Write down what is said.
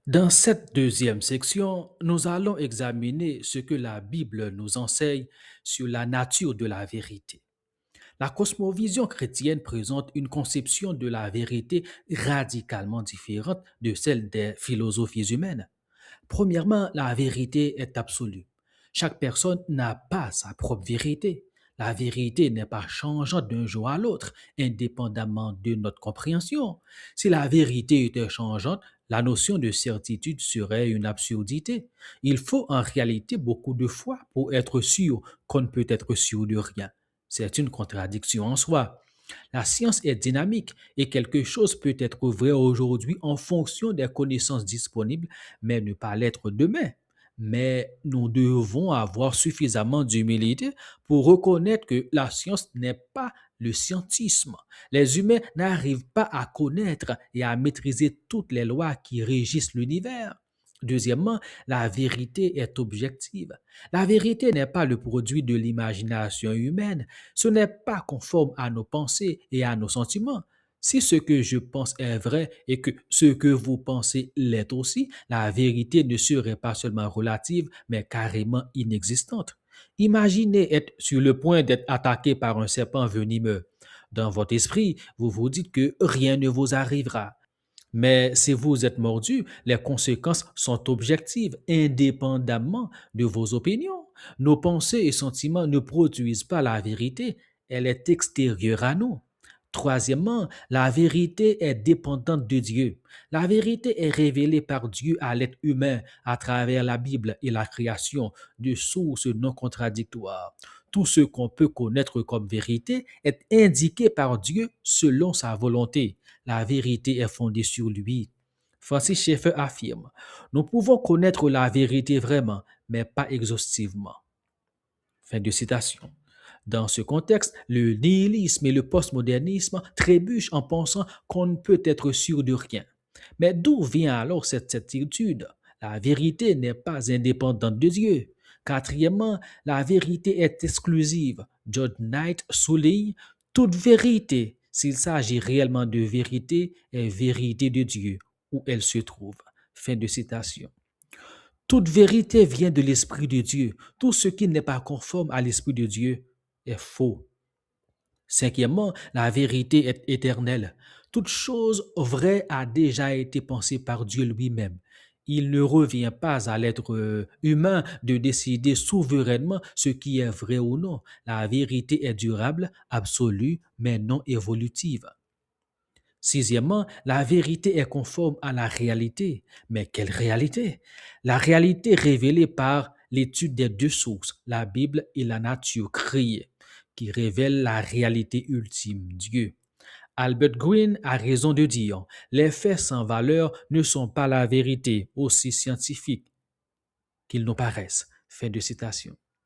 Dans cette deuxième section, nous allons examiner ce que la Bible nous enseigne sur la nature de la vérité. La cosmovision chrétienne présente une conception de la vérité radicalement différente de celle des philosophies humaines. Premièrement, la vérité est absolue. Chaque personne n'a pas sa propre vérité. La vérité n'est pas changeante d'un jour à l'autre, indépendamment de notre compréhension. Si la vérité était changeante, la notion de certitude serait une absurdité. Il faut en réalité beaucoup de foi pour être sûr qu'on ne peut être sûr de rien. C'est une contradiction en soi. La science est dynamique et quelque chose peut être vrai aujourd'hui en fonction des connaissances disponibles, mais ne pas l'être demain. Mais nous devons avoir suffisamment d'humilité pour reconnaître que la science n'est pas le scientisme. Les humains n'arrivent pas à connaître et à maîtriser toutes les lois qui régissent l'univers. Deuxièmement, la vérité est objective. La vérité n'est pas le produit de l'imagination humaine. Ce n'est pas conforme à nos pensées et à nos sentiments. Si ce que je pense est vrai et que ce que vous pensez l'est aussi, la vérité ne serait pas seulement relative, mais carrément inexistante. Imaginez être sur le point d'être attaqué par un serpent venimeux. Dans votre esprit, vous vous dites que rien ne vous arrivera. Mais si vous êtes mordu, les conséquences sont objectives, indépendamment de vos opinions. Nos pensées et sentiments ne produisent pas la vérité, elle est extérieure à nous. Troisièmement, la vérité est dépendante de Dieu. La vérité est révélée par Dieu à l'être humain à travers la Bible et la création de sources non contradictoires. Tout ce qu'on peut connaître comme vérité est indiqué par Dieu selon sa volonté. La vérité est fondée sur lui. Francis Schaeffer affirme, nous pouvons connaître la vérité vraiment, mais pas exhaustivement. Fin de citation. Dans ce contexte, le nihilisme et le postmodernisme trébuchent en pensant qu'on ne peut être sûr de rien. Mais d'où vient alors cette certitude? La vérité n'est pas indépendante de Dieu. Quatrièmement, la vérité est exclusive. John Knight souligne toute vérité, s'il s'agit réellement de vérité, est vérité de Dieu, où elle se trouve. Fin de citation. Toute vérité vient de l'Esprit de Dieu. Tout ce qui n'est pas conforme à l'Esprit de Dieu est faux. Cinquièmement, la vérité est éternelle. Toute chose vraie a déjà été pensée par Dieu lui-même. Il ne revient pas à l'être humain de décider souverainement ce qui est vrai ou non. La vérité est durable, absolue, mais non évolutive. Sixièmement, la vérité est conforme à la réalité. Mais quelle réalité? La réalité révélée par l'étude des deux sources, la Bible et la nature créée, qui révèlent la réalité ultime, Dieu. Albert Green a raison de dire, les faits sans valeur ne sont pas la vérité, aussi scientifiques qu'ils nous paraissent. Fin de citation.